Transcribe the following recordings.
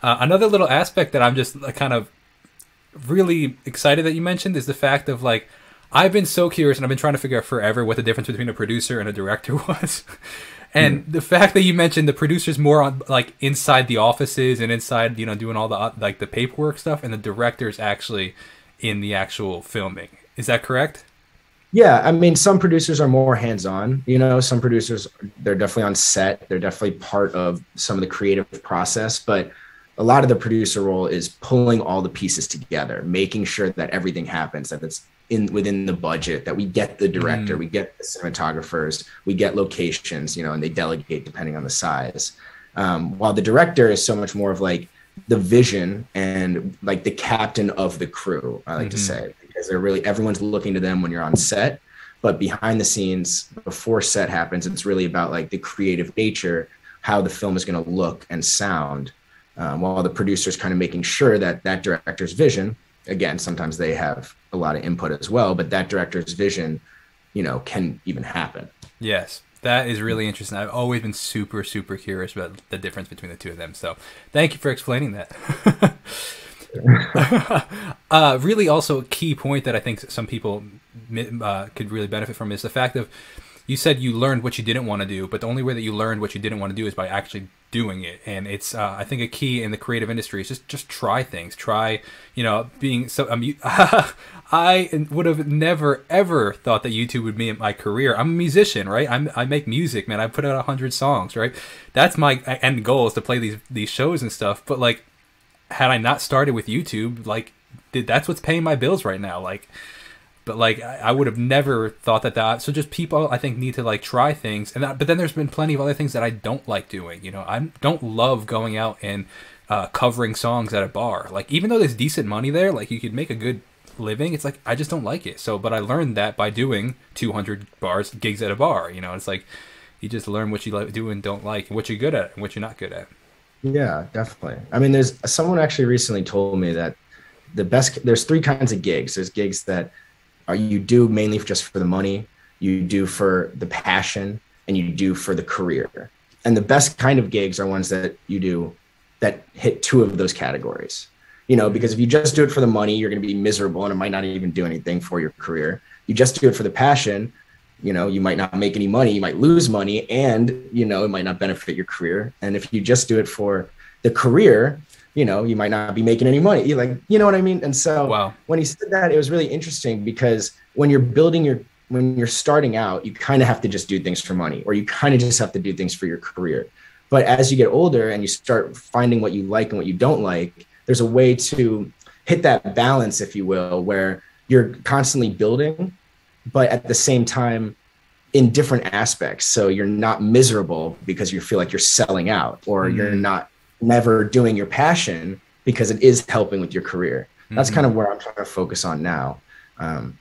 Another little aspect that I'm just kind of really excited that you mentioned is the fact of like, I've been so curious and I've been trying to figure out forever what the difference between a producer and a director was. And the fact that you mentioned the producer's more on like inside the offices and inside, you know, doing all the like the paperwork stuff, and the director's actually in the actual filming. Is that correct? Yeah, I mean, some producers are more hands-on, you know, some producers, they're definitely on set. They're definitely part of some of the creative process, but a lot of the producer role is pulling all the pieces together, making sure that everything happens, that it's in within the budget, that we get the director, we get the cinematographers, we get locations, you know, and they delegate depending on the size. While the director is so much more of like the vision and like the captain of the crew, I like to say, because they're really, everyone's looking to them when you're on set, but behind the scenes, before set happens, it's really about like the creative nature, how the film is going to look and sound. While the producer's kind of making sure that that director's vision, again, sometimes they have a lot of input as well, but that director's vision, you know, can even happen. Yes, that is really interesting. I've always been super, super curious about the difference between the two of them. So thank you for explaining that. Really also a key point that I think some people could really benefit from is the fact of, you said you learned what you didn't want to do, but the only way that you learned what you didn't want to do is by actually doing it. And it's, I think a key in the creative industry is just try things. Try, you know, being so, I would have never, ever thought that YouTube would be my career. I'm a musician, right? I make music, man. I put out 100 songs, right? That's my end goal, is to play these shows and stuff. But like, had I not started with YouTube, like, that's what's paying my bills right now. Like, but like, I would have never thought that. So just people, I think, need to like try things. And but then there's been plenty of other things that I don't like doing. You know, I don't love going out and covering songs at a bar. Like, even though there's decent money there, like you could make a good living, it's like, I just don't like it. So, but I learned that by doing 200 gigs at a bar. You know, it's like, you just learn what you like do and don't like, and what you're good at and what you're not good at. Yeah, definitely. I mean, there's someone actually recently told me that there's three kinds of gigs. There's gigs that you do mainly just for the money, you do for the passion, and you do for the career. And the best kind of gigs are ones that you do that hit two of those categories. You know, because if you just do it for the money, you're going to be miserable and it might not even do anything for your career. You just do it for the passion, you know, you might not make any money, you might lose money, and, you know, it might not benefit your career. And if you just do it for the career, you know, you might not be making any money. You like, you know what I mean? And so when he said that, it was really interesting, because when you're starting out, you kind of have to just do things for money, or you kind of just have to do things for your career. But as you get older and you start finding what you like and what you don't like, there's a way to hit that balance, if you will, where you're constantly building, but at the same time in different aspects. So you're not miserable because you feel like you're selling out, or you're not never doing your passion because it is helping with your career. That's kind of where I'm trying to focus on now.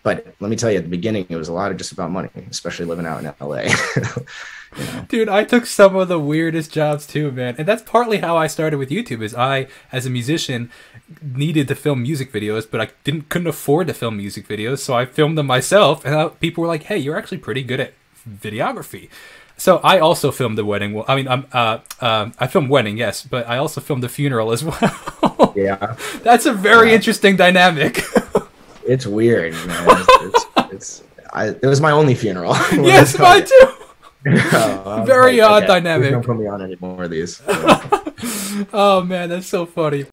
But let me tell you, at the beginning, it was a lot of just about money, especially living out in LA. You know? Dude, I took some of the weirdest jobs too, man. And that's partly how I started with YouTube, is I, as a musician, needed to film music videos, but I couldn't afford to film music videos. So I filmed them myself, and people were like, hey, you're actually pretty good at videography. So I also filmed the wedding. Well, I mean, I filmed wedding, yes, but I also filmed the funeral as well. Yeah. That's a very interesting dynamic. It's weird, man. It was my only funeral. Yes, mine too. Very odd dynamic. Don't put me on any more of these. Oh man, that's so funny.